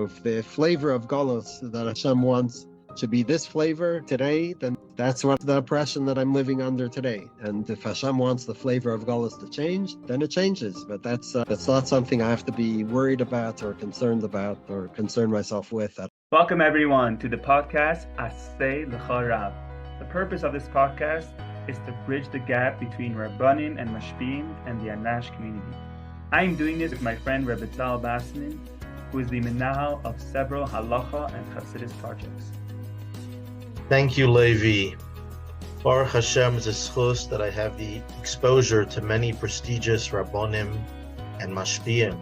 If the flavor of Golos that Hashem wants should be this flavor today, then that's what the oppression that I'm living under today. And if Hashem wants the flavor of Golos to change, then it changes. But that's not something I have to be worried about or concerned about or concern myself with. Welcome everyone to the podcast HalachaU. The purpose of this podcast is to bridge the gap between Rabbanim and Mashpim and the Anash community. I am doing this with my friend Rabbi Bassman, who is the Menahel of several Halacha and Chassidus projects. Thank you, Levi. Baruch Hashem is a shlichus that I have the exposure to many prestigious Rabbonim and Mashpim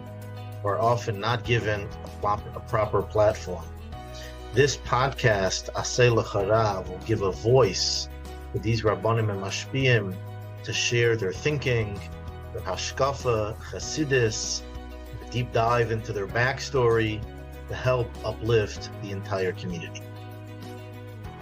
who are often not given a proper platform. This podcast, HalachaU, will give a voice to these Rabbonim and Mashpim to share their thinking, their hashkafa, Chassidus, a deep dive into their backstory to help uplift the entire community.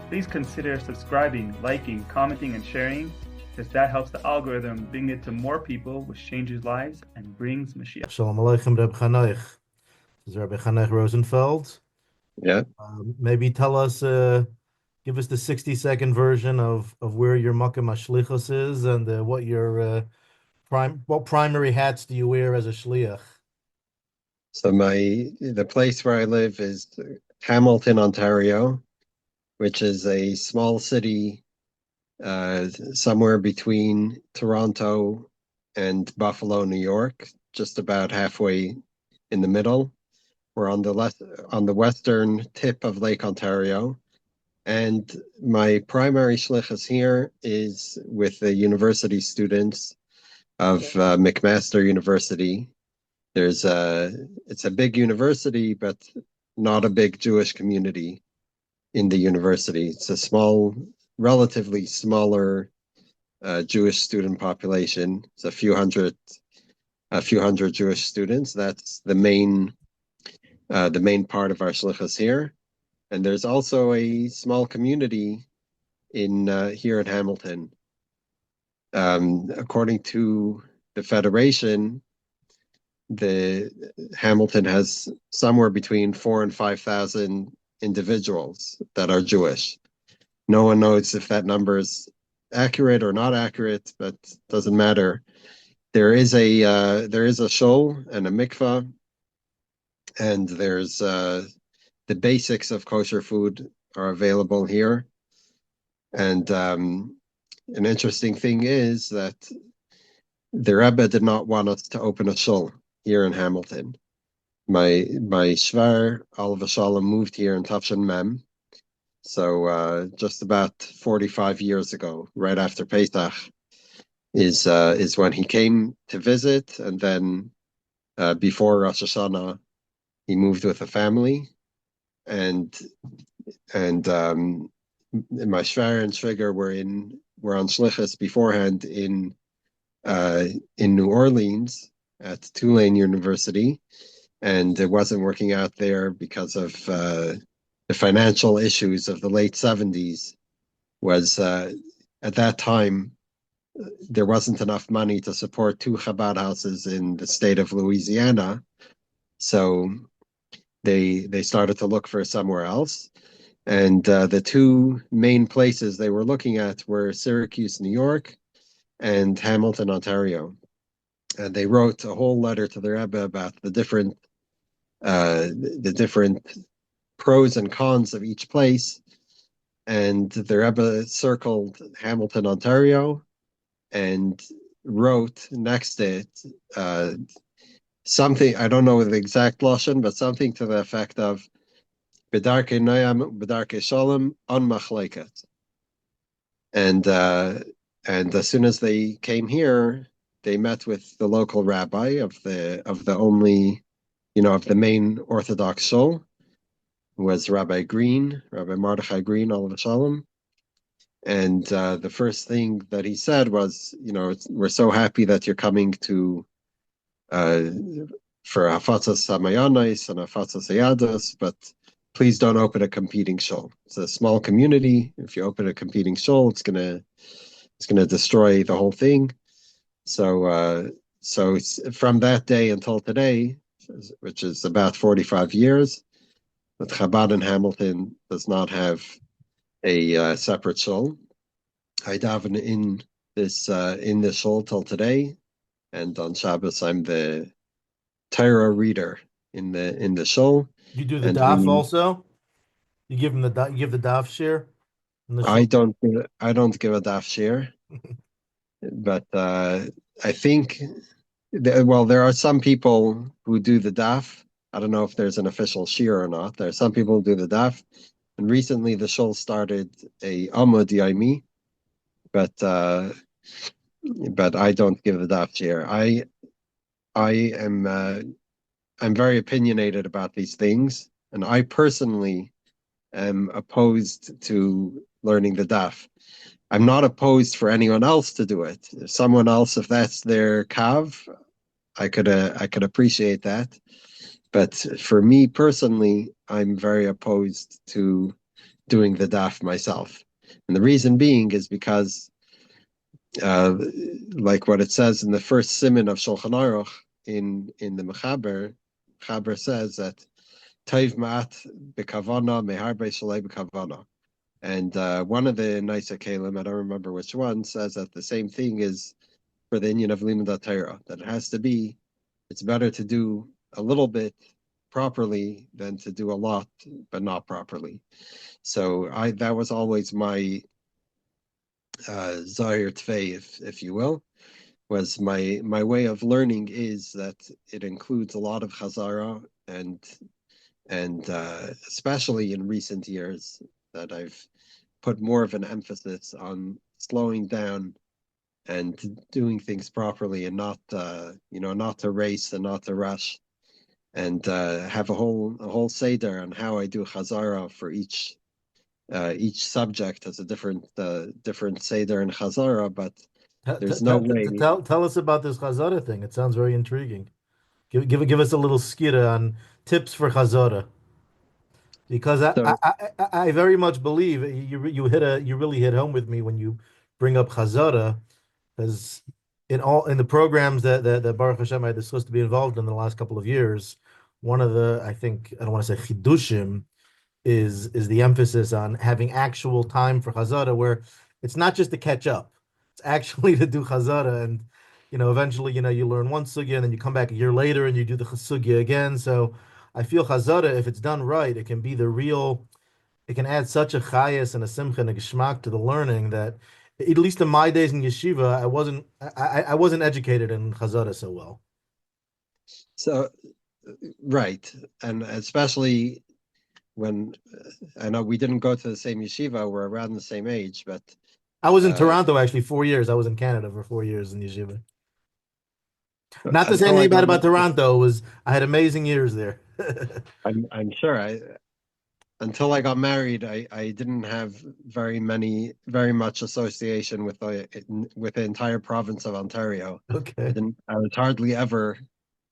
Please consider subscribing, liking, commenting, and sharing, because that helps the algorithm bring it to more people, which changes lives and brings Mashiach. Shalom Aleichem, Rabbi Chanoch. This is Rabbi Chanoch Rosenfeld. Yeah. Maybe tell us, give us the 60-second version of where your Makom Shlichus is and what your what primary hats do you wear as a shliach? So the place where I live is Hamilton, Ontario, which is a small city somewhere between Toronto and Buffalo, New York, just about halfway in the middle. We're on the western tip of Lake Ontario, and my primary shlichus here is with the university students of McMaster University. It's a big university, but not a big Jewish community in the university. It's a relatively smaller Jewish student population. It's a few hundred Jewish students. That's the main part of our shlichus here. And there's also a small community here in Hamilton. According to the Federation, the Hamilton has somewhere between 4,000 and 5,000 individuals that are Jewish. No one knows if that number is accurate or not accurate, but doesn't matter. There is a shul and a mikvah, and there's the basics of kosher food are available here. And an interesting thing is that the Rebbe did not want us to open a shul here in Hamilton. My shvar, Aliba Shalom, moved here in Tafshin Mem. So just about 45 years ago, right after Pesach, is when he came to visit, and then before Rosh Hashanah, he moved with a family, and my shvar and shviger were on shlichus beforehand in New Orleans at Tulane University, and it wasn't working out there because of the financial issues of the late 70s. Was at that time there wasn't enough money to support 2 Chabad houses in the state of Louisiana, so they started to look for somewhere else. And the two main places they were looking at were Syracuse, New York, and Hamilton, Ontario. And they wrote a whole letter to the Rebbe about the different pros and cons of each place. And the Rebbe circled Hamilton, Ontario, and wrote next to it something, I don't know the exact lashon, but something to the effect of B'darkei Noam, B'darkei Shalom, on Machleket. And as soon as they came here, they met with the local rabbi of the main Orthodox shul, who was Rabbi Mordechai Green, Aliba Shalom. And the first thing that he said was, we're so happy that you're coming to for Hafatzas Hamayanos and Hafatzas Hayados, but please don't open a competing shul. It's a small community. If you open a competing shul, it's gonna destroy the whole thing. So from that day until today, which is about 45 years, that Chabad in Hamilton does not have a separate shul. I daven in this shul till today, and on Shabbos I'm the Torah reader in the shul. You do the And DAAS also? You give the DAAS share in the shul? I don't give a daf share, but I think there are some people who do the daf. I don't know if there's an official shir or not. There are some people who do the daf, and recently the shul started a amud yomi, but I don't give the daf share. I am I'm very opinionated about these things, and I personally am opposed to learning the daf. I'm not opposed for anyone else to do it. If someone else, if that's their kav, I could appreciate that. But for me personally, I'm very opposed to doing the daf myself. And the reason being is because, like what it says in the first siman of Shulchan Aruch in the Mechaber says that Taiv Ma'at Bekavana Meharbe Shalei Bekavana. And one of the Naisa Kalim, I don't remember which one, says that the same thing is for the Inyan of Limud Torah, that it has to be, it's better to do a little bit properly than to do a lot but not properly. So that was always my Zahir Tvei, if you will, was my way of learning is that it includes a lot of Chazora and especially in recent years that I've put more of an emphasis on slowing down and doing things properly and not not to race and not to rush, and have a whole seder on how I do Chazara for each subject has a different seder and Chazara, but there's no way. Tell us about this Chazora thing. It sounds very intriguing. Give us a little skira on tips for Chazora. Because I very much believe you really hit home with me when you bring up Chazara, because in the programs that Baruch Hashem I was supposed to be involved in the last couple of years, one of the, I think, I don't want to say chidushim, is the emphasis on having actual time for Chazara, where it's not just to catch up, it's actually to do Chazara, and eventually you learn one sugya and then you come back a year later and you do the sugya again. So I feel Chazara, if it's done right, it can be it can add such a chayas and a simcha and a geschmack to the learning that, at least in my days in yeshiva, I wasn't educated in Chazara so well. So, right, and especially when I know we didn't go to the same yeshiva, we're around the same age, but I was in Toronto actually 4 years. I was in Canada for 4 years in yeshiva. Not to say anything bad about Toronto, I had amazing years there. I'm sure. Until I got married, I didn't have very much association with the entire province of Ontario. Okay. I was hardly ever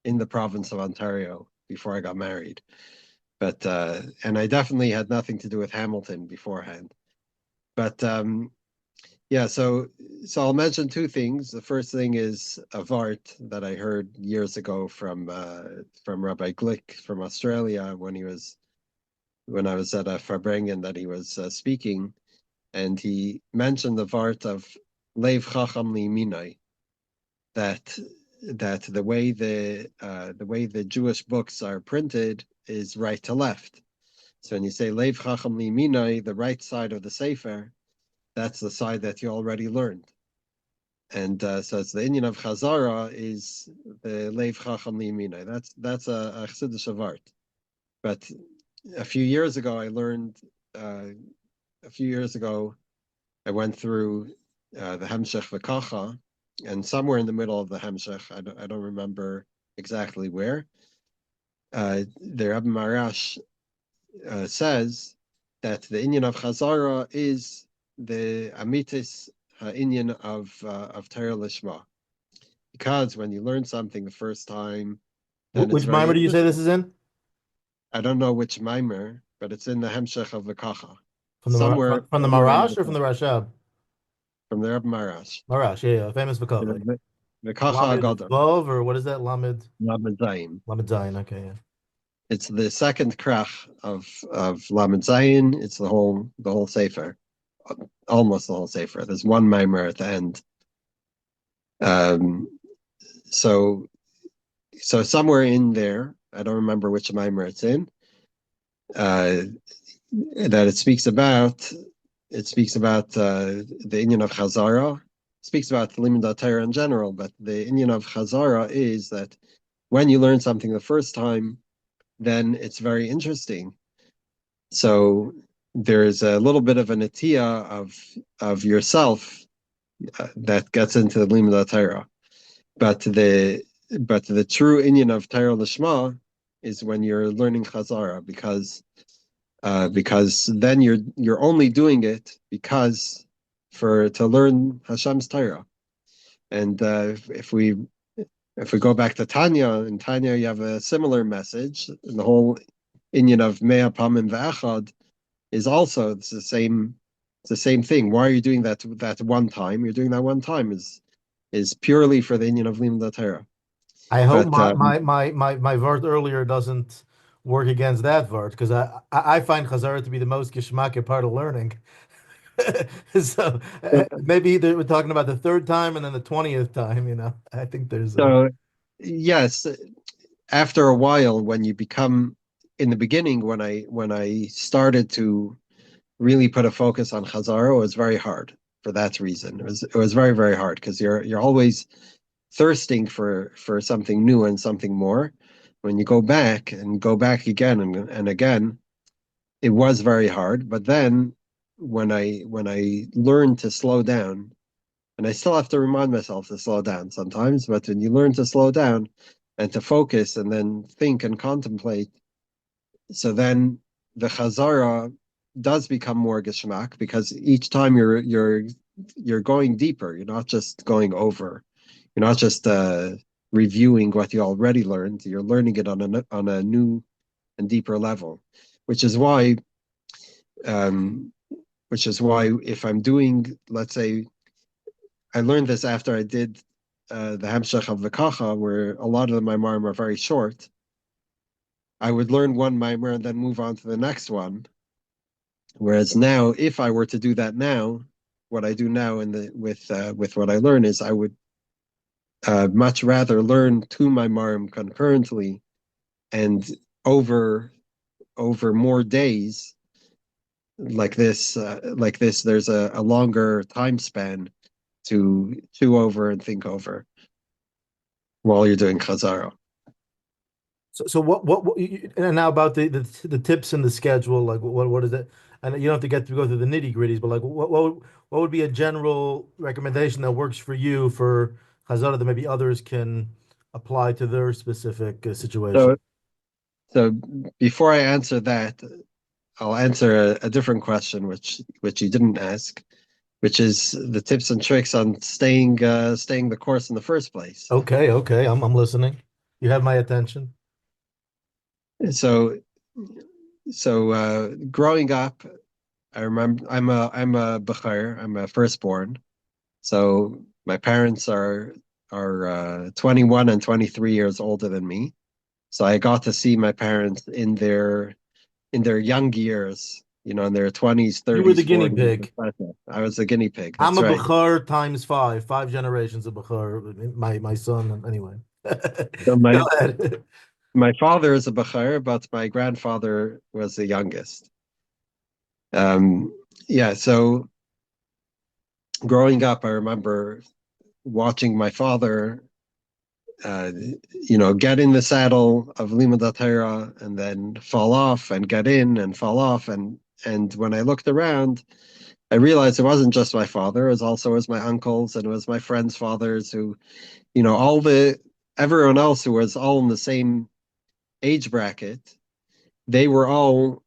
in the province of Ontario before I got married. But and I definitely had nothing to do with Hamilton beforehand. But yeah, so I'll mention two things. The first thing is a vart that I heard years ago from Rabbi Glick from Australia when I was at a Farbrengen that he was speaking, and he mentioned the vart of Leiv Chacham Liminai, that the way the Jewish books are printed is right to left. So when you say Leiv Chacham Liminai, the right side of the Sefer, that's the side that you already learned. And so it's the Inyan of Chazara is the Leiv Chacham Liminai. That's a Chassidus vart. But a few years ago, I went through the Hemshech V'Kacha, and somewhere in the middle of the Hemshech, I don't remember exactly where, the Rebbe Marash says that the Inyan of Chazara is the Amitis Inyan of Torah Lishma, because when you learn something the first time, which mimer do you say this is in? I don't know which mimer, but it's in the Hemshech of the Kacha. From the Marash or from the Rashab? From the Rebbe Marash. Marash, yeah, famous for Kacha. The Kacha Agadol. Vav, or what is that? Lamed? Lamed Zayin. Lamed Zayin, okay, yeah. It's the second krach of Lamed Zayin. It's the whole sefer, almost the whole sefer. There's one mimer at the end. So somewhere in there, I don't remember which mimer it's in, that it speaks about the inyan of Chazora. It speaks about lelomdei Torah in general, but the inyan of Chazora is that when you learn something the first time, then it's very interesting. So there's a little bit of a netiya of yourself that gets into the lelomdei Torah, but the true inyan of Torah Lishma is when you're learning Chazara, because then you're only doing it to learn Hashem's Torah. And if we go back to Tanya, in Tanya you have a similar message, and the whole inyan of Mea Pamim Ve'echad is also it's the same thing. Why are you doing that one time? You're doing that one time is purely for the inyan of lelomdei Torah. I hope my word earlier doesn't work against that word, because I find Chazara to be the most geschmack part of learning. So maybe we're talking about the third time and then the 20th time. I think there's so yes, after a while, when you become, in the beginning, when I started to really put a focus on Chazara, it was very hard for that reason. It was very, very hard, because you're always thirsting for something new and something more. When you go back again and again, it was very hard. But then when I learned to slow down, and I still have to remind myself to slow down sometimes, but when you learn to slow down and to focus and then think and contemplate, so then the Chazara does become more geschmack, because each time you're going deeper. You're not just going over. You're not just reviewing what you already learned. You're learning it on a new and deeper level, which is why if I'm doing, let's say, I learned this after I did the Hamshach of V'kacha, where a lot of my maimer are very short. I would learn one maimer and then move on to the next one. Whereas now, if I were to do that now, what I do now with what I learn is I would much rather learn two maimarim concurrently and over more days. Like this, there's a longer time span to chew over and think over while you're doing Chazara. So what and now about the tips and the schedule, like what is it? And you don't have to go through the nitty-gritties, but like what would be a general recommendation that works for you for Chazara that maybe others can apply to their specific situation? So before I answer that, I'll answer a different question, which you didn't ask, which is the tips and tricks on staying the course in the first place. Okay, I'm listening. You have my attention. So growing up, I remember I'm a bachar, I'm a firstborn. So my parents are 21 and 23 years older than me. So I got to see my parents in their young years, in their 20s, 30s. You were the guinea pig. I was the guinea pig. I'm a Bachar times five generations of Bachar. My son, anyway. So my father is a Bachar, but my grandfather was the youngest. So growing up, I remember watching my father, get in the saddle of lelomdei Torah and then fall off and get in and fall off. And when I looked around, I realized it wasn't just my father, it was my uncles and it was my friends' fathers who, everyone else who was all in the same age bracket. They all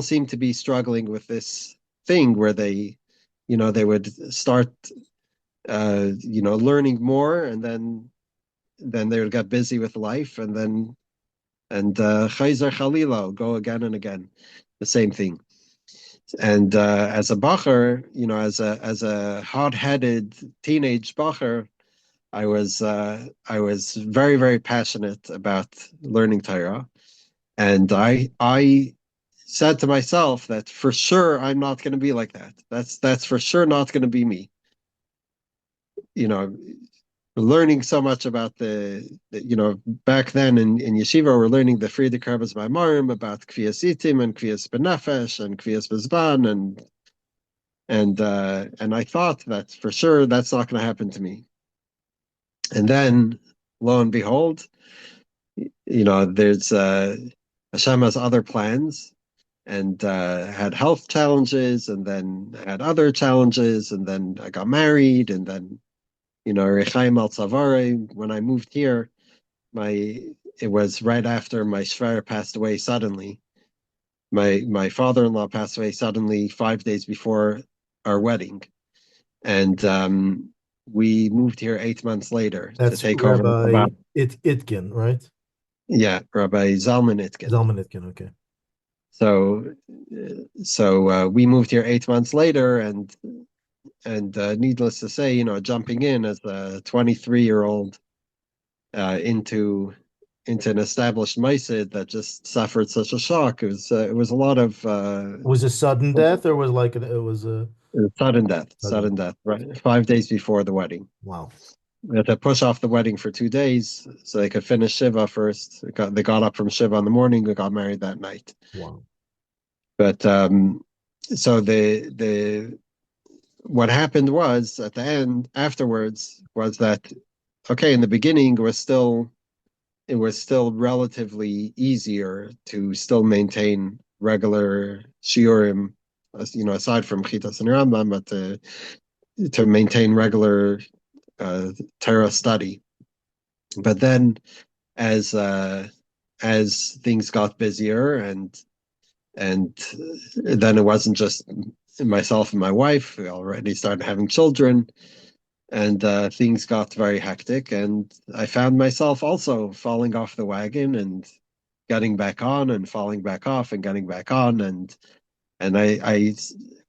seemed to be struggling with this thing where they would start, learning more, and then they would get busy with life, and chazer chalila, go again and again, the same thing. And as a bacher, as a hot-headed teenage bacher, I was very, very passionate about learning Torah. And I said to myself that for sure I'm not going to be like that. That's for sure not going to be me. You know, learning so much about back then in yeshiva, we're learning the Friedrich Rebbe's Maimarim about Kviyas Itim and Kviyas Benefesh and Kviyas Bezban and I thought that for sure that's not going to happen to me. And then, lo and behold, there's Hashem has other plans, and had health challenges, and then had other challenges, and then I got married, and then Rechaim al Tzavare. When I moved here, it was right after my shver passed away suddenly. My father-in-law passed away suddenly 5 days before our wedding, and we moved here 8 months later to take over. Rabbi Itkin, right? Yeah, Rabbi Zalman Itkin. Zalman Itkin, okay. So we moved here 8 months later, and needless to say, jumping in as a 23-year-old into an established maisid that just suffered such a shock. It was a lot of. Was it sudden death, or was it was a sudden death? Sudden death, right? 5 days before the wedding. Wow. We had to push off the wedding for 2 days so they could finish Shiva first. They got up from Shiva in the morning. We got married that night. Wow. But so what happened was at the end afterwards was that okay, in the beginning it was still relatively easier to still maintain regular shiurim, aside from Chitas and Rambam, but to maintain regular Torah study. But then as things got busier and then it wasn't just myself and my wife, we already started having children, and things got very hectic, and I found myself also falling off the wagon and getting back on and falling back off and getting back on, and I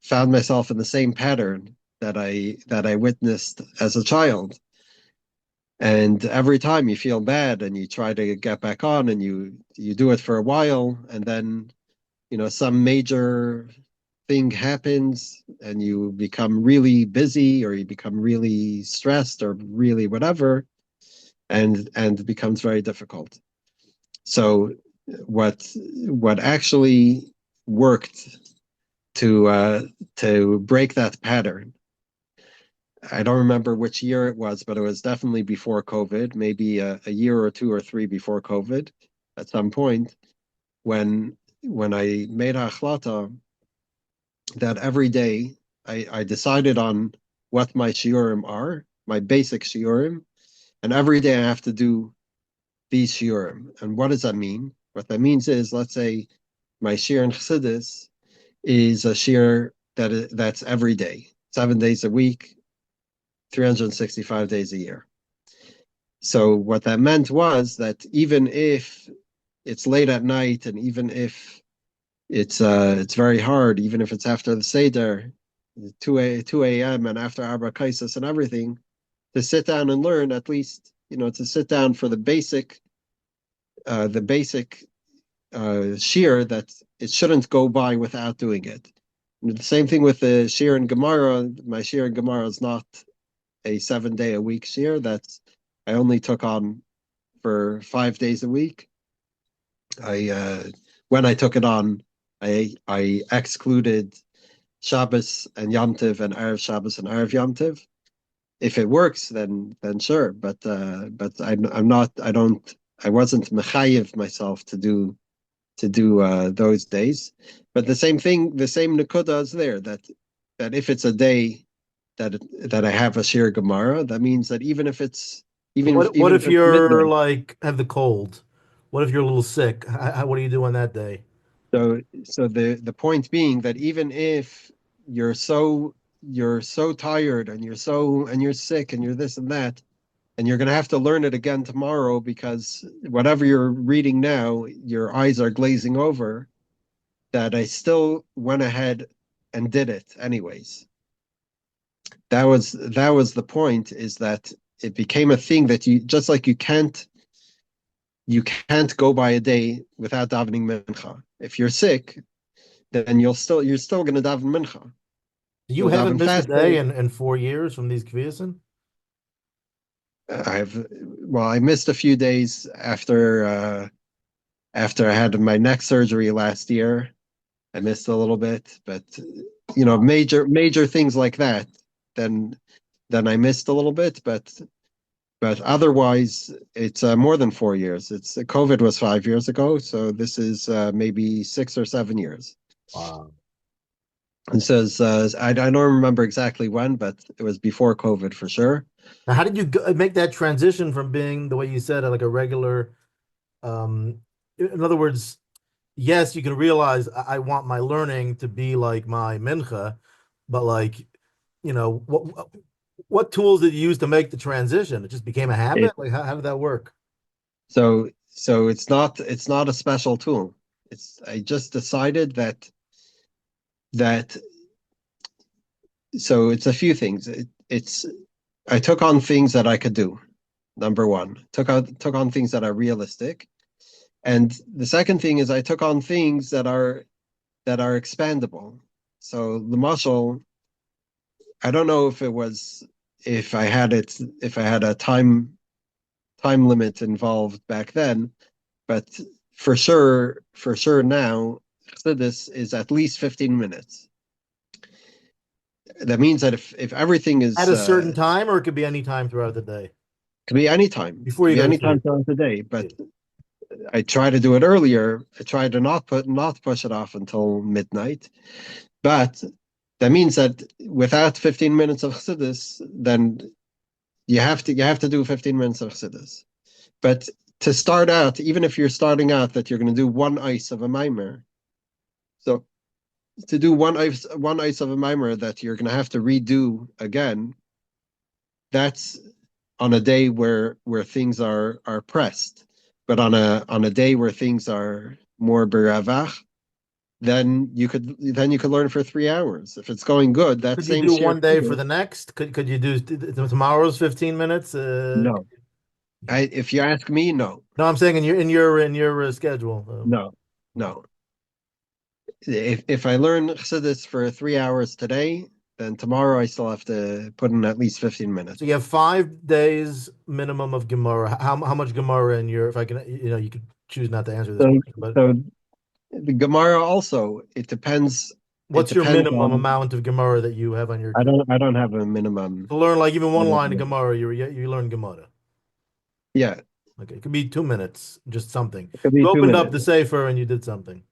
found myself in the same pattern that I witnessed as a child. And every time you feel bad and you try to get back on, and you do it for a while, and then some major thing happens and you become really busy, or you become really stressed, or really whatever, and it becomes very difficult. So what actually worked to break that pattern, I don't remember which year it was, but it was definitely before COVID, maybe a year or 2 or 3 before COVID, at some point, when I made a achlata that every day I decided on what my shiurim are, my basic shiurim, and every day I have to do these shiurim. And what does that mean? What that means is, let's say my shiur in Chassidus is a shiur that's every day, 7 days a week, 365 days a year. So what that meant was that even if it's late at night, and even if it's very hard, even if it's after the Seder, 2 a.m. and after Arba Kaisis and everything, to sit down and learn, at least, to sit down for the basic shiur, that it shouldn't go by without doing it. And the same thing with the shiur in Gemara. My shiur in Gemara is not a 7-day-a-week shiur. I only took on for 5 days a week. When I took it on, I excluded Shabbos and Yom Tov and Erev Shabbos and Erev Yom Tov. If it works, then sure. But I'm not. I wasn't mechayev myself to do those days. But the same thing, the same nekuda is there. That if it's a day that I have a shiur Gemara, that means that even if what if you're midnight, like have the cold? What if you're a little sick? What do you do on that day? So the point being that even if you're so tired, and you're sick, and you're this and that, and you're going to have to learn it again tomorrow because whatever you're reading now, your eyes are glazing over, that I still went ahead and did it anyways. That was the point, is that it became a thing that you, just like you can't you can't go by a day without davening mincha. If you're sick, then you're still going to daven mincha. You You'll haven't daven missed a fasting. day in 4 years from these kviyasin? I missed a few days after I had my neck surgery last year. I missed a little bit, but major things like that, then I missed a little bit, but otherwise it's more than 4 years. It's COVID was 5 years ago, so this is maybe 6 or 7 years. Wow. It says I don't remember exactly when, but it was before COVID for sure. Now, how did you make that transition from being the way you said, like a regular? In other words, yes, you can realize I want my learning to be like my mincha, but like, what tools did you use to make the transition? It just became a habit. Like, how did that work? So it's not a special tool. I just decided that so it's a few things. I took on things that I could do. Number one, took on things that are realistic, and the second thing is I took on things that are expandable. So the muscle, I don't know if I had a time limit involved back then, but for sure now, this is at least 15 minutes. That means that if everything is at a certain time, or it could be any time throughout the day. Could be any time. Before you go to sleep. Anytime throughout the day, but I try to do it earlier. I try to not push it off until midnight. But that means that without 15 minutes of chassidus, then you have to do 15 minutes of chassidus. But to start out, even if you're starting out that you're going to do one ice of a mimer, so to do one ice of a mimer that you're going to have to redo again, that's on a day where things are pressed. But on a day where things are more beravach, then you could learn for 3 hours. If it's going good, that same. Could you do one day for the next? Could you do tomorrow's 15 minutes? No. If you ask me, no. No, I'm saying in your schedule. No. If I learn chassidus for 3 hours today, then tomorrow I still have to put in at least 15 minutes. So you have 5 days minimum of Gemara. How much Gemara in your? If I can, you could choose not to answer this question, but so the Gemara also, it depends. What's your minimum amount of Gemara that you have on your? I don't have a minimum. To learn like even one line of Gemara, you learn Gemara. Yeah. Okay, it could be 2 minutes, just something. It could be you opened 2 up the Sefer and you did something.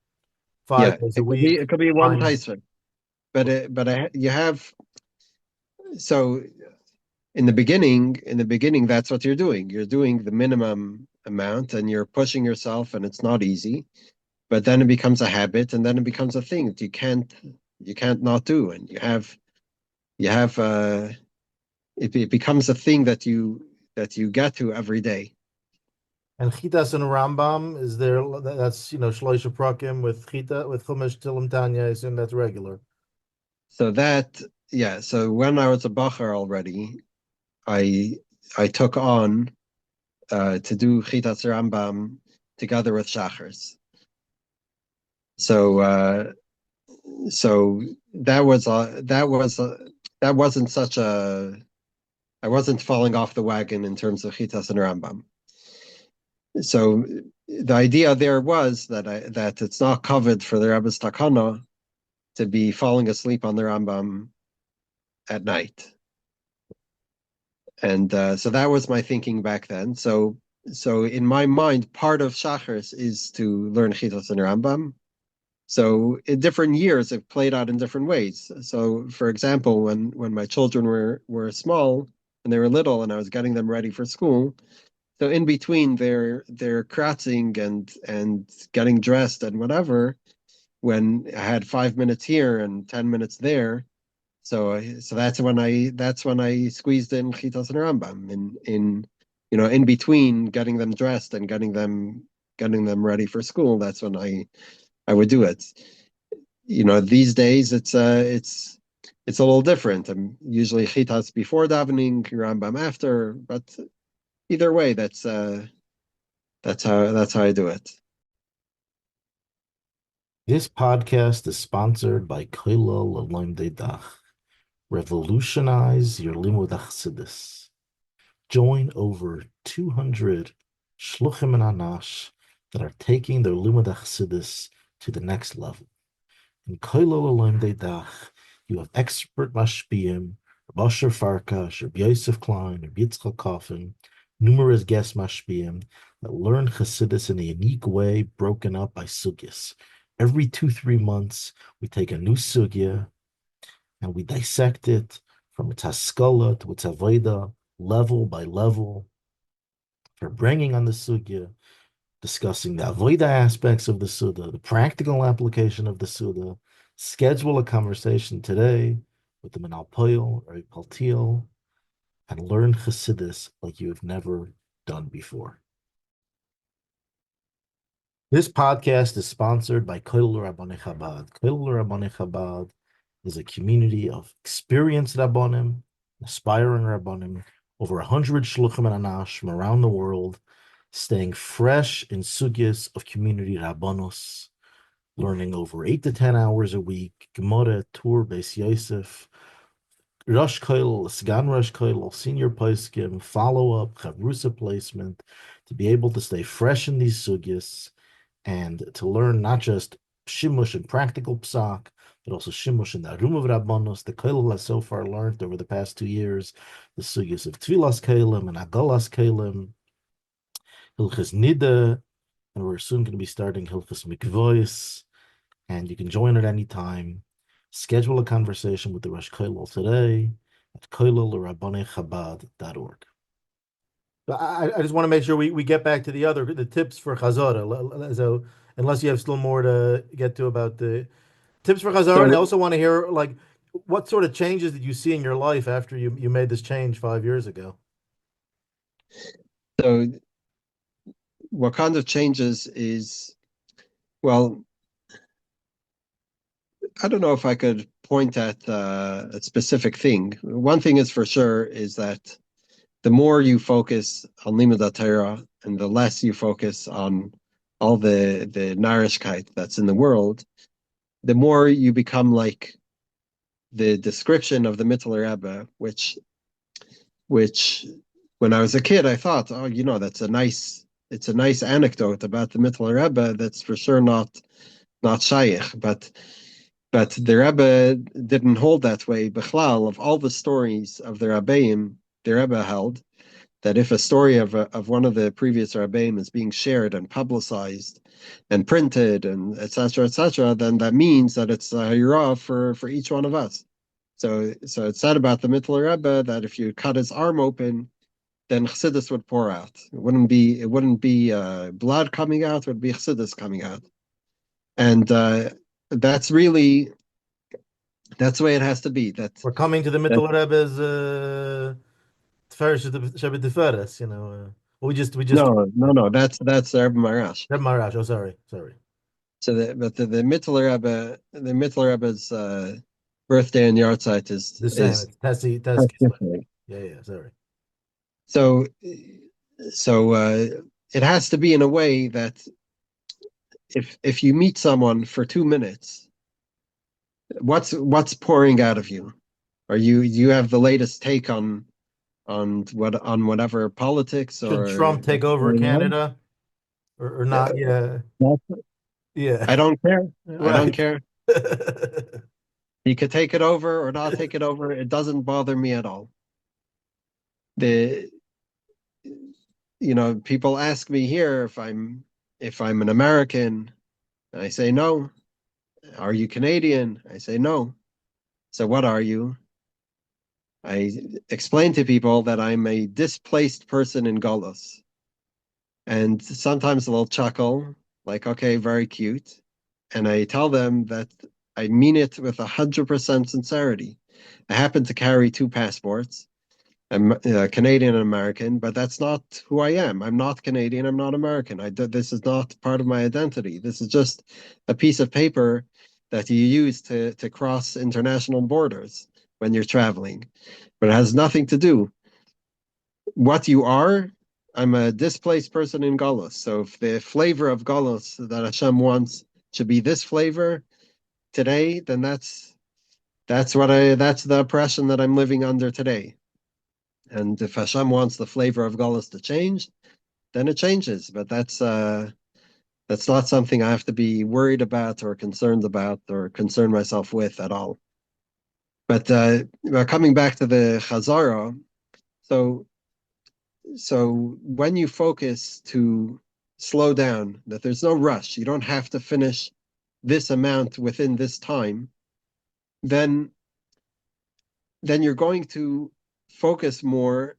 5 days a week. It could be one taisa, but you have. So in the beginning, that's what you're doing. You're doing the minimum amount, and you're pushing yourself, and it's not easy. But then it becomes a habit, and then it becomes a thing that you can't not do, and it becomes a thing that you get to every day. And chitas and Rambam, is there? That's shloisha prakim with chita with chumash tilim tanya. I assume that's regular. So So when I was a bacher already, I took on to do chitas Rambam together with shachars. So that wasn't such a. I wasn't falling off the wagon in terms of chitas and Rambam. So the idea there was that it's not covered for the Rebbe's takana to be falling asleep on the Rambam at night, and so that was my thinking back then. So in my mind, part of Shachars is to learn chitas and Rambam. So in different years, it played out in different ways. So, for example, when my children were small and they were little, and I was getting them ready for school. So in between their kratzing and getting dressed and whatever, when I had 5 minutes here and 10 minutes there, so that's when I squeezed in chitas and Rambam in between getting them dressed and getting them ready for school. That's when I would do it. These days it's a little different. I'm usually chitas before davening, Rambam after, but either way, that's That's how I do it. This podcast is sponsored by Kolel Lerabonei Dach. Revolutionize your limud chassidus. Join over 200 shluchim and anash that are taking their limud chassidus to the next level. In Kolel Lerabonei Dach, you have expert mashpiyim, Rabbi Farkash, Rabbi Yosef Klein, Rabbi Yitzchak Coffin, numerous guest mashpiyim that learn chassidus in a unique way, broken up by sugyas. Every 2-3 months, we take a new sugya and we dissect it from its haskalah to its avodah, level by level, for bringing on the sugya, discussing the avodah aspects of the sugya, the practical application of the sugya. Schedule a conversation today with the Menahel or a Paltiel and learn chassidus like you have never done before. This podcast is sponsored by Kolel Lerabonei Chabad. Kolel Lerabonei Chabad is a community of experienced Rabbonim, aspiring Rabbonim, over 100 Shluchim and Anash from around the world, staying fresh in sugyas of community Rabbonos, learning over 8 to 10 hours a week, Gemara, Tur, Beis Yosef, Rosh Kollel, Sgan Rosh Kollel, senior poskim, follow-up, chavrusa placement, to be able to stay fresh in these sugyas and to learn not just shimush and practical psak, but also shimush in the room of Rabbanos. The Kollel has so far learned over the past 2 years the sugyas of Tvilas Kelim and Agalas Kelim, Hilchas Nida, and we're soon going to be starting Hilchas Mikvois, and you can join at any time. Schedule a conversation with the Rosh Kollel today at kolellerabonei.org. I just want to make sure we get back to the tips for Chazora. So unless you have still more to get to about the tips for Chazora, and I also want to hear what sort of changes did you see in your life after you made this change 5 years ago? So what kind of changes is, well, I don't know if I could point at a specific thing. One thing is for sure is that the more you focus on limud Torah and the less you focus on all the narishkeit that's in the world, the more you become like the description of the Mittler Rebbe, which when I was a kid I thought, oh, it's a nice anecdote about the Mittler Rebbe that's for sure not shaykh, but the Rebbe didn't hold that way. Bechlal, of all the stories of the Rabbeim, the Rebbe held that if a story of one of the previous Rabbeim is being shared and publicized and printed and etc., then that means that it's a hira for each one of us. So it's said about the Mittler Rebbe that if you cut his arm open, then chassidus would pour out. It wouldn't be blood coming out; it would be chassidus coming out, and that's the way it has to be. That we're coming to the Mittler Rebbe's Shabbat Tiferes, we just no. That's Rebbe Marash. Rebbe Marash. Oh, sorry. So the Mittler Rebbe's birthday and yahrzeit is the same. It's Tessie. Yeah. Sorry. So it has to be in a way that if you meet someone for 2 minutes, what's pouring out of you? Or you have the latest take on whatever politics, or should Trump take over Canada or not? Yeah. I don't care. Right. I don't care. He could take it over or not take it over. It doesn't bother me at all. People ask me here if I'm an American, and I say no. Are you Canadian? I say no. So what are you? I explain to people that I'm a displaced person in Golos. And sometimes they'll chuckle, like, okay, very cute. And I tell them that I mean it with 100% sincerity. I happen to carry 2 passports. I'm Canadian and American, but that's not who I am. I'm not Canadian. I'm not American. This is not part of my identity. This is just a piece of paper that you use to cross international borders when you're traveling. But it has nothing to do. What you are, I'm a displaced person in Galus. So if the flavor of Galus that Hashem wants should be this flavor today, then that's the oppression that I'm living under today. And if Hashem wants the flavor of Galus to change, then it changes. But that's not something I have to be worried about or concerned about or concern myself with at all. But coming back to the Chazora, so when you focus to slow down, that there's no rush, you don't have to finish this amount within this time, then you're going to focus more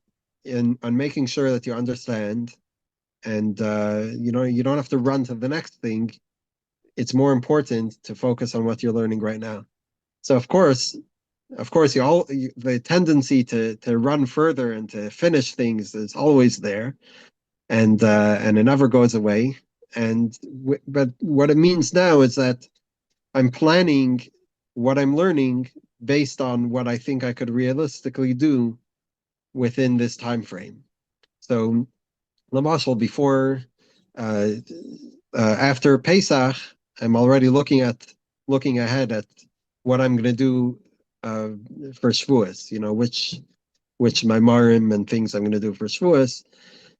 on making sure that you understand, and you don't have to run to the next thing. It's more important to focus on what you're learning right now. So of course, the tendency to run further and to finish things is always there, and it never goes away. But what it means now is that I'm planning what I'm learning based on what I think I could realistically do within this time frame. So, Lamashal, before after Pesach, I'm already looking ahead at what I'm going to do for Shvuas. Which Maimarim and things I'm going to do for Shvuas.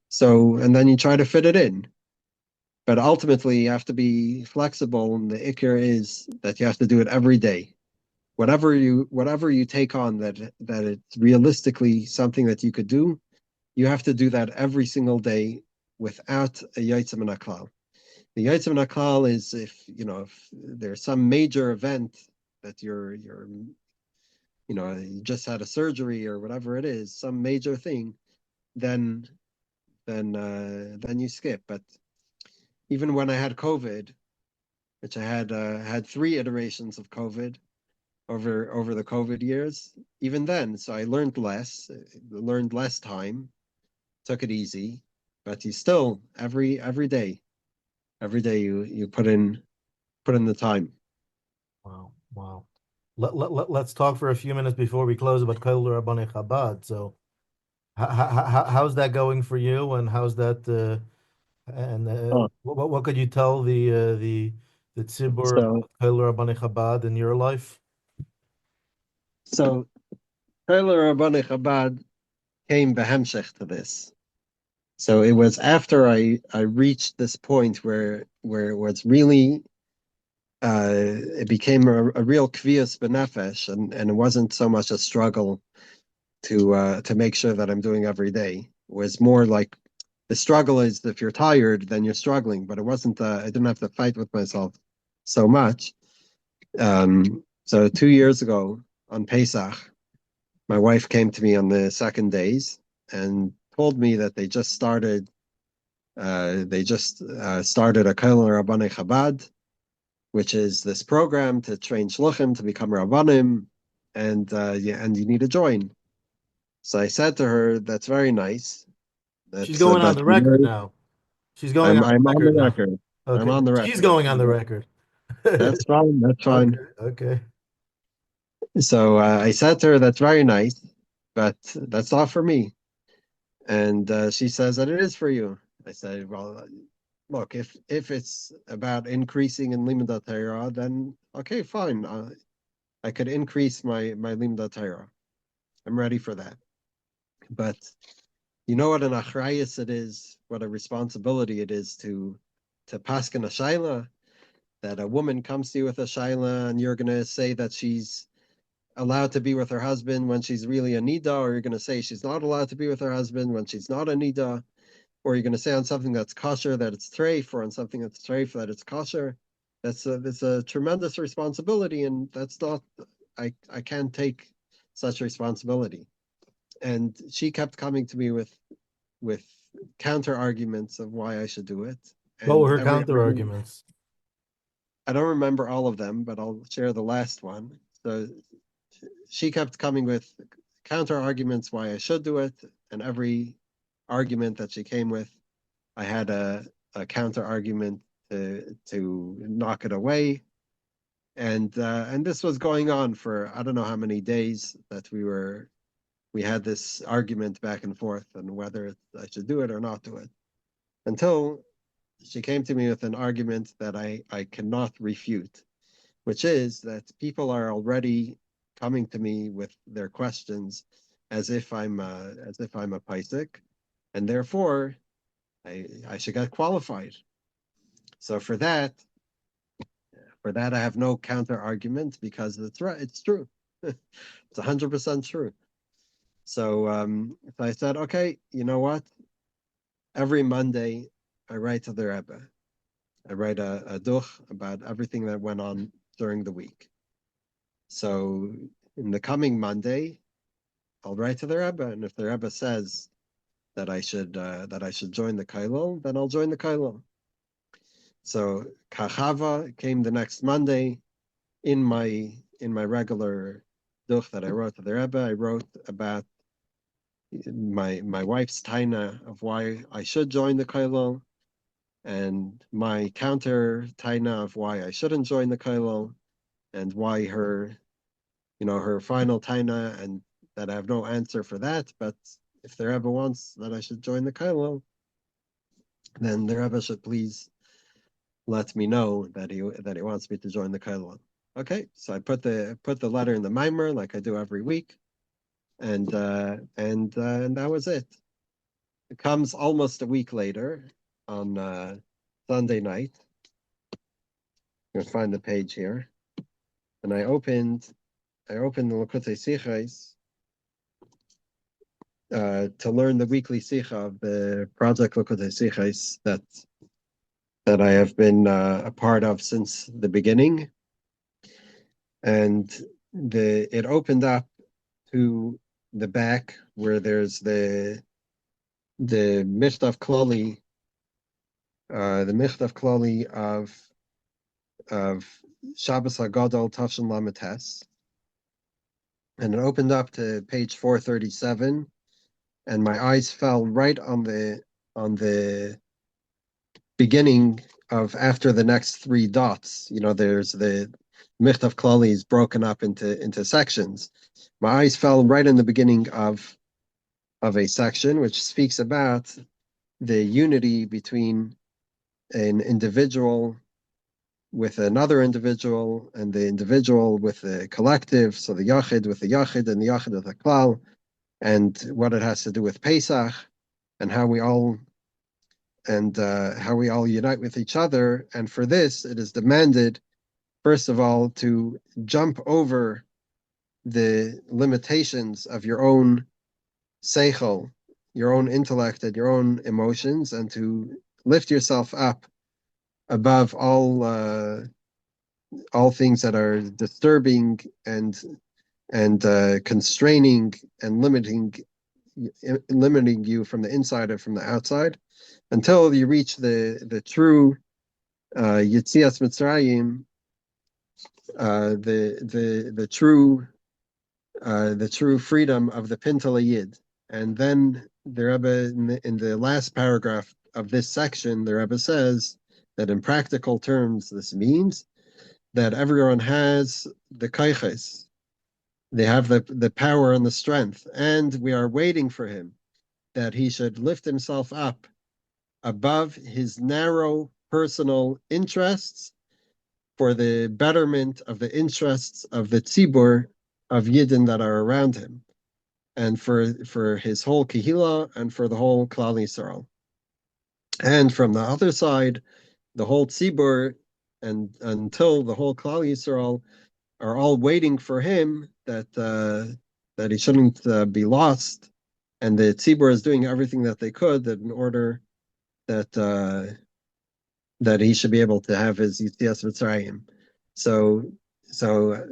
So, and then you try to fit it in. But ultimately, you have to be flexible, and the ikar is that you have to do it every day. Whatever you take on that it's realistically something that you could do, you have to do that every single day without a yaitzim and aklal. The yaitzim and aklal is if there's some major event that you just had a surgery or whatever it is, some major thing, then you skip. But even when I had COVID, which I had 3 iterations of COVID over the COVID years, even then, so I learned less time, took it easy, but you still every day you put in the time. Wow. Let's talk for a few minutes before we close about Kolel Lerabonei Chabad. So, how's that going for you, and how's that? What could you tell the tzibur about Kolel Lerabonei Chabad in your life? So, Kolel Lerabonei Chabad came behemshech to this. So it was after I reached this point where it was really it became a real kviyas benefesh, and it wasn't so much a struggle to make sure that I'm doing every day. It was more like the struggle is if you're tired, then you're struggling. But it wasn't. I didn't have to fight with myself so much. So 2 years ago on Pesach, my wife came to me on the second days and told me that they just started a Kolel Lerabonei Chabad, which is this program to train shluchim to become rabbanim, and you need to join. So I said to her, "That's very nice." She's going on the record now. She's going on the record. Okay. I'm on the record. She's going on the record. That's fine. That's fine. Okay. So I said to her, "That's very nice, but that's not for me." And she says that it is for you. I said, "Well, look, if it's about increasing in lelomdei Torah, then okay, fine. I could increase my lelomdei Torah. I'm ready for that. But you know what an achrayus it is, what a responsibility it is to paskin a shaila, that a woman comes to you with a shaila, and you're going to say that she's allowed to be with her husband when she's really a nida, or you're going to say she's not allowed to be with her husband when she's not a nida, or you're going to say on something that's kosher that it's treif, or on something that's treif that it's kosher. That's a tremendous responsibility, and that's not. I can't take such responsibility. And she kept coming to me with counter arguments of why I should do it. And what were her counter arguments? I don't remember all of them, but I'll share the last one. So she kept coming with counter arguments why I should do it, and every argument that she came with, I had a counter argument to knock it away, and this was going on for I don't know how many days that we were we had this argument back and forth on whether I should do it or not do it, until she came to me with an argument that I cannot refute, which is that people are already coming to me with their questions as if I'm a Paisik, and therefore I should get qualified. So for that I have no counter argument because it's right. It's true. It's 100% true. So I said, okay, you know what? Every Monday, I write to the Rebbe. I write a Dach about everything that went on during the week. So in the coming Monday, I'll write to the Rebbe, and if the Rebbe says that I should join the Kollel, then I'll join the Kollel. So Kachava came the next Monday. In my regular Dach that I wrote to the Rebbe, I wrote about my wife's taina of why I should join the Kollel, and my counter taina of why I shouldn't join the Kollel, and why her final taina, and that I have no answer for that. But if the Rebbe wants that I should join the Kollel, then the Rebbe should please let me know that he wants me to join the Kollel. Okay, so I put the letter in the mimer like I do every week, and that was it. It comes almost a week later on Sunday night. I'm gonna find the page here, and I opened the Likkutei Semichas to learn the weekly sicha of the project Likkutei Semichas that I have been a part of since the beginning, and it opened up to the back where there's the Michtav Klali, the Michtav Klali of Shabbos HaGadol Tafshin Lametes, and it opened up to page 437, and my eyes fell right on the beginning of after the next three dots. There's the Michtav Klali is broken up into sections. My eyes fell right in the beginning of a section which speaks about the unity between an individual with another individual, and the individual with the collective, so the Yachid with the Yachid, and the Yachid with the Klal, and what it has to do with Pesach, and how we all unite with each other. And for this, it is demanded, first of all, to jump over the limitations of your own seichel, your own intellect, and your own emotions, and to lift yourself up above all things that are disturbing and constraining and limiting you from the inside or from the outside, until you reach the true Yetzias Mitzrayim, the true freedom of the Pintel Yid. And then the Rebbe, in the last paragraph of this section, the Rebbe says that in practical terms, this means that everyone has the kaiches. They have the power and the strength, and we are waiting for him, that he should lift himself up above his narrow personal interests for the betterment of the interests of the tzibur of Yidden that are around him, and for his whole kehila, and for the whole Klal Yisrael. And from the other side, the whole tzibur, and until the whole Klal Yisrael are all waiting for him, that he shouldn't be lost, and the tzibur is doing everything that they could that in order that he should be able to have his Yitzias Mitzrayim. So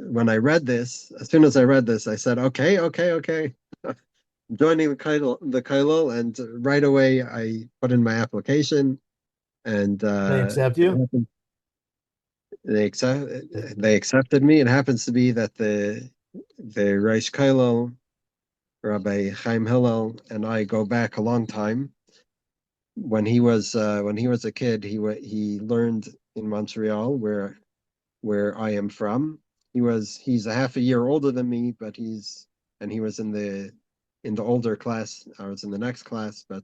when I read this, as soon as I read this, I said, okay. Joining the Kollel, and right away I put in my application, and They accept you? They accepted me. It happens to be that the Reish Kollel, Rabbi Chaim Hillel, and I go back a long time. When he was a kid, he learned in Montreal, where I am from. He's a half a year older than me, but he was in the in the older class. I was in the next class, but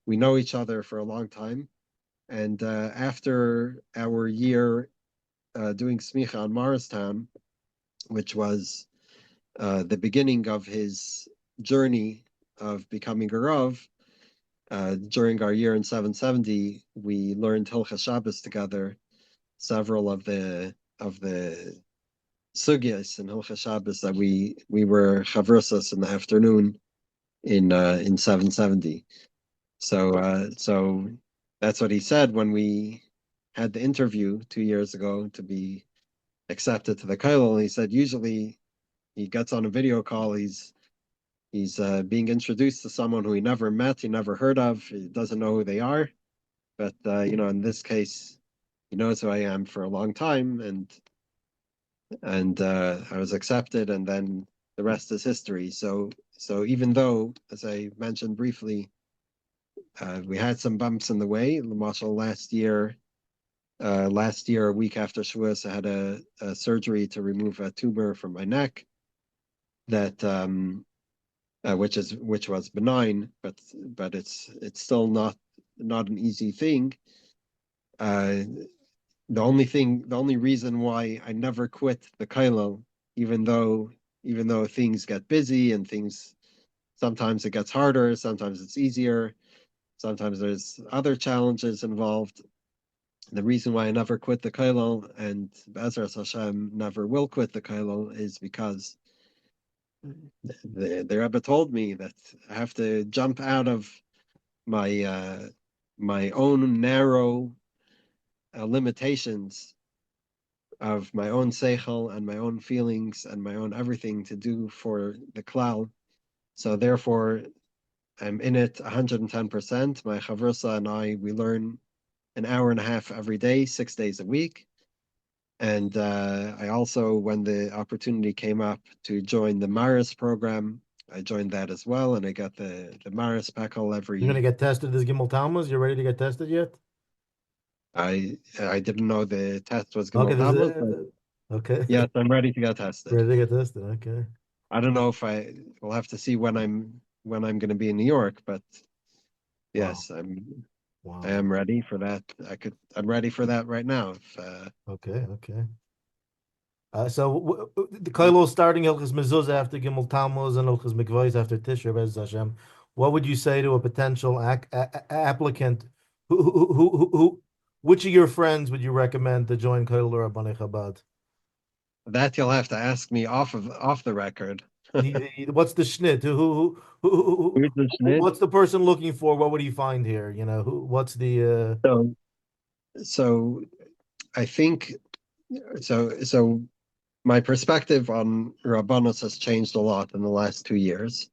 we know each other for a long time. And after our year doing smicha on Morristown, which was the beginning of his journey of becoming a Rav, during our year in 770, we learned Hilchas Shabbos together. Several of the sugyas in Hilchas Shabbos that we were chaversas in the afternoon in 770. So that's what he said when we had the interview 2 years ago to be accepted to the Kollel. He said usually he gets on a video call, he's being introduced to someone who he never met, he never heard of, he doesn't know who they are. But in this case, he knows who I am for a long time, and I was accepted, and then the rest is history. So even though, as I mentioned briefly, we had some bumps in the way. Marshall, last year, a week after Shlichus, I had a surgery to remove a tumor from my neck that which was benign, but it's still not an easy thing. The only reason why I never quit the Kollel, even though things get busy and things, sometimes it gets harder, sometimes it's easier, sometimes there's other challenges involved. The reason why I never quit the Kollel, and Be'ezras Hashem never will quit the Kollel, is because the Rebbe told me that I have to jump out of my my own narrow limitations of my own seichel and my own feelings and my own everything to do for the klal. So therefore, I'm in it 110%. My chaversa and I, we learn an hour and a half every day, 6 days a week. And I also, when the opportunity came up to join the Maris program, I joined that as well, and I got the Maris Pekel every. You're gonna get tested this Gimel Talmuz? You're ready to get tested yet? I didn't know the test was Gimel Okay, Talmuz, but okay. yes, I'm ready to get tested. Ready to get tested. Okay. I don't know if we'll have to see when I'm going to be in New York, but yes, Wow. I am ready for that. I'm ready for that right now. Okay. So the Kollel starting Hilchas Mezuzah after Gimel Tammuz and Hilchas Mikvos after Tisha B'ez Hashem. What would you say to a potential applicant? Who which of your friends would you recommend to join Kolel Lerabonei Chabad? That you'll have to ask me off the record. What's the schnit? Who's the schnit? What's the person looking for? What would he find here? What's the So I think so my perspective on Rabbanos has changed a lot in the last 2 years.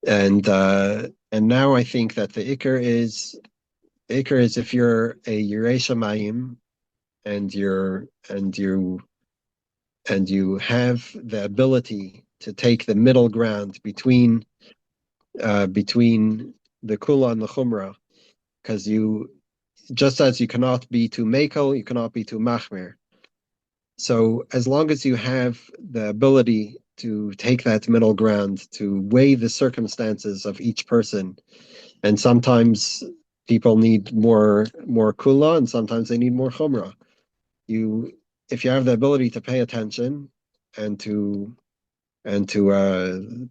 And now I think that the Iker is if you're a Yirei Shamayim and you have the ability to take the middle ground between the Kula and the Chumrah, because just as you cannot be too Mekel, you cannot be too Machmer. So as long as you have the ability to take that middle ground, to weigh the circumstances of each person, and sometimes people need more Kula and sometimes they need more Chumrah. If you have the ability to pay attention and to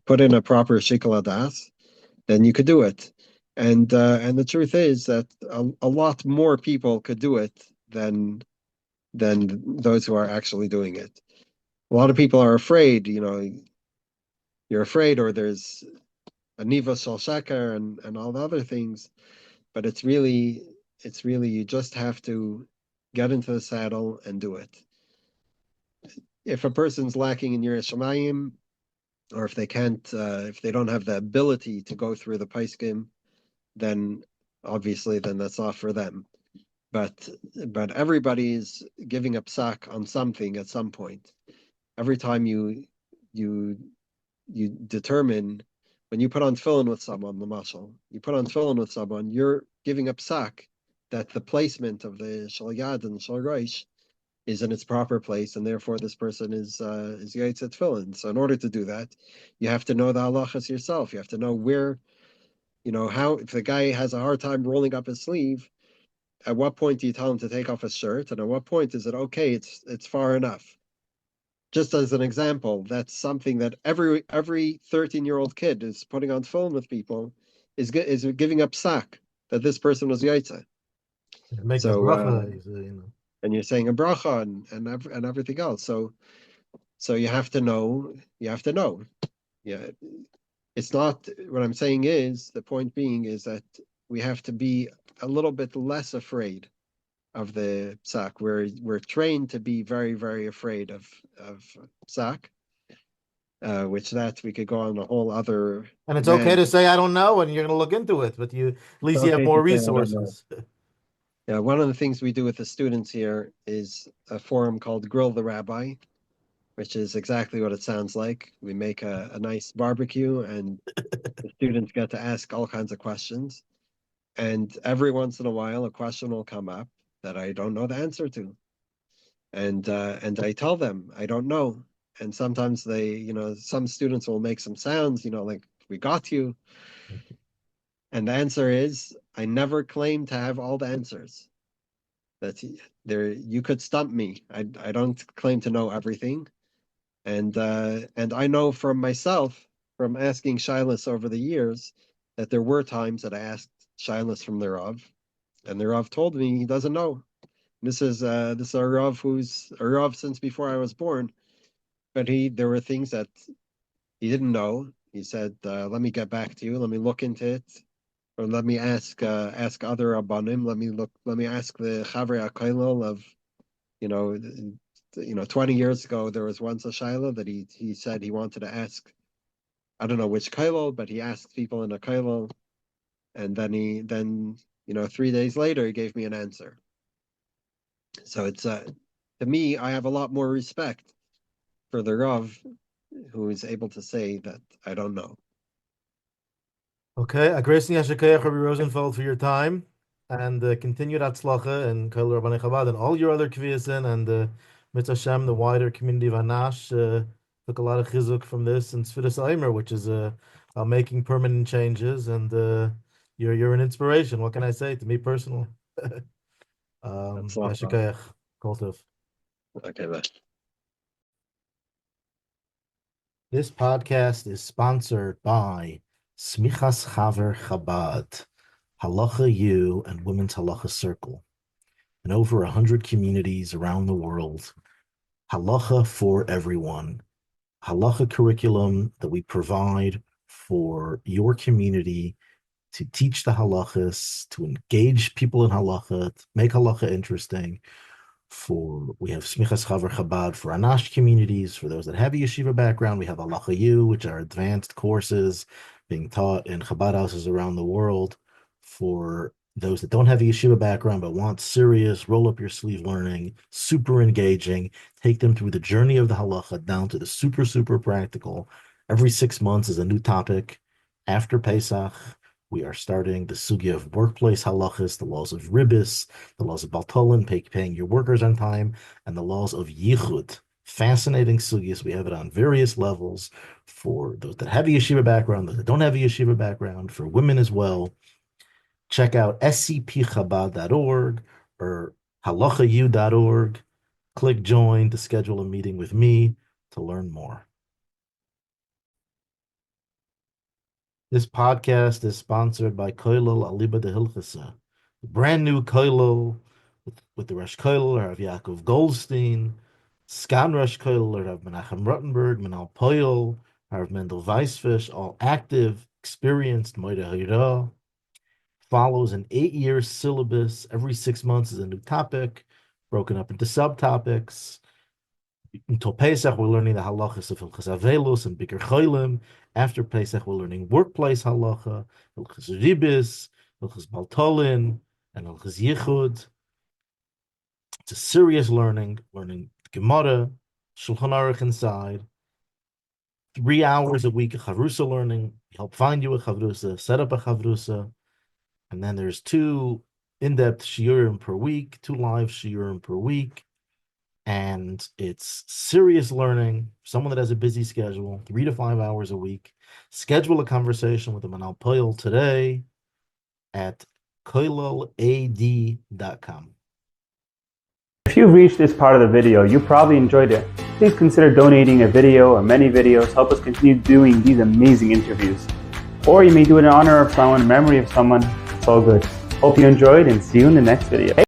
put in a proper shikol DAAS, then you could do it. And the truth is that a lot more people could do it than those who are actually doing it. A lot of people are afraid. You're afraid, or there's a niva shal sheker and all the other things. But it's really you just have to get into the saddle and do it. If a person's lacking in Yirei Shamayim, or if they don't have the ability to go through the paiskim, then obviously that's not for them. But everybody's giving up psak on something at some point. Every time you determine, when you put on tefillin with someone, you're giving up psak that the placement of the shal yad and shal rosh is in its proper place, and therefore this person is Yaitz Tefillin. So in order to do that, you have to know the halachas yourself. You have to know where, how, if the guy has a hard time rolling up his sleeve, at what point do you tell him to take off his shirt? And at what point is it okay, it's far enough? Just as an example, that's something that every 13-year-old kid is putting on film with people, is giving up sack that this person was Yaitza. Make a bracha, and you're saying a bracha and everything else. So you have to know. Yeah, it's not what I'm saying is the point being is that we have to be a little bit less afraid of the psak. We're trained to be very, very afraid of psak, which that we could go on a whole other. And it's okay to say I don't know, and you're going to look into it, but at least you have more resources. Yeah, one of the things we do with the students here is a forum called Grill the Rabbi, which is exactly what it sounds like. We make a nice barbecue, and the students get to ask all kinds of questions. And every once in a while, a question will come up that I don't know the answer to. And I tell them, I don't know. And sometimes some students will make some sounds, like, we got you. And the answer is, I never claim to have all the answers. That you could stump me. I don't claim to know everything. And I know from myself, from asking Shilas over the years, that there were times that I asked Shilas from the Rav, and the Rav told me he doesn't know. This is a Rav who's a Rav since before I was born, but there were things that he didn't know. He said, "Let me get back to you. Let me look into it, or let me ask other Rabbanim. Let me ask the chaver Kollel of, 20 years ago, there was once a shaila that he said he wanted to ask. I don't know which Kollel, but he asked people in a Kollel, and then 3 days later he gave me an answer. So it's to me, I have a lot more respect for the Rav who is able to say that I don't know. Okay, Agresin Yashakayach Rabbi Rosenfeld for your time, and continued Atzlacha and Kolel Lerabonei Chabad and all your other kviyasin, and Mitzvah Hashem, the wider community of Anash, took a lot of chizuk from this, and Sfidas Aimer, which is making permanent changes, and you're an inspiration. What can I say to me personally? Yashakayach, Kol Tov. Okay, bye. This podcast is sponsored by Semichas Chaver Chabad, HalachaU, and Women's Halacha Circle. In over 100 communities around the world, Halacha for everyone. Halacha curriculum that we provide for your community to teach the halachas, to engage people in halacha, to make halacha interesting. We have Smichas Chaver Chabad for Anash communities. For those that have a yeshiva background, we have HalachaU, which are advanced courses being taught in Chabad houses around the world. For those that don't have a yeshiva background but want serious, roll up your sleeve learning, super engaging, take them through the journey of the halacha down to the super, super practical. Every 6 months is a new topic. After Pesach, we are starting the sugya of workplace halachas, the laws of ribis, the laws of baltolin, paying your workers on time, and the laws of yichud. Fascinating sugyas. We have it on various levels for those that have a yeshiva background, those that don't have a yeshiva background, for women as well. Check out SCP-Chabad.org or HalachaU.org. Click join to schedule a meeting with me to learn more. This podcast is sponsored by Kollel Aliba de Hilchasa, the brand new Kollel with the Rosh Kollel, Rav Yaakov Goldstein, Sgan Rosh Kollel, Rav Menachem Rottenberg, Menahel Poyel, Rav Mendel Weisfish, all active, experienced, Moida Hira. Follows an 8-year syllabus. Every 6 months is a new topic, broken up into subtopics. Until Pesach, we're learning the halachas of Hilchas Avelus and Bikur Cholim. After Pesach, we're learning workplace halacha, Hilchas Ribis, Hilchas Baltolin, and Hilchas Yichud. It's a serious learning Gemara, Shulchan Aruch inside. 3 hours a week of chavrusa learning. We help find you a chavrusa, set up a chavrusa. And then there's 2 in-depth shiurim per week, 2 live shiurim per week. and it's serious learning. Someone that has a busy schedule, 3 to 5 hours a week. Schedule a conversation with a Menahel today at KollelAD.com. If you've reached this part of the video, you probably enjoyed it. Please consider donating a video or many videos to help us continue doing these amazing interviews. Or you may do it in honor of someone, in memory of someone. It's all good. Hope you enjoyed and see you in the next video.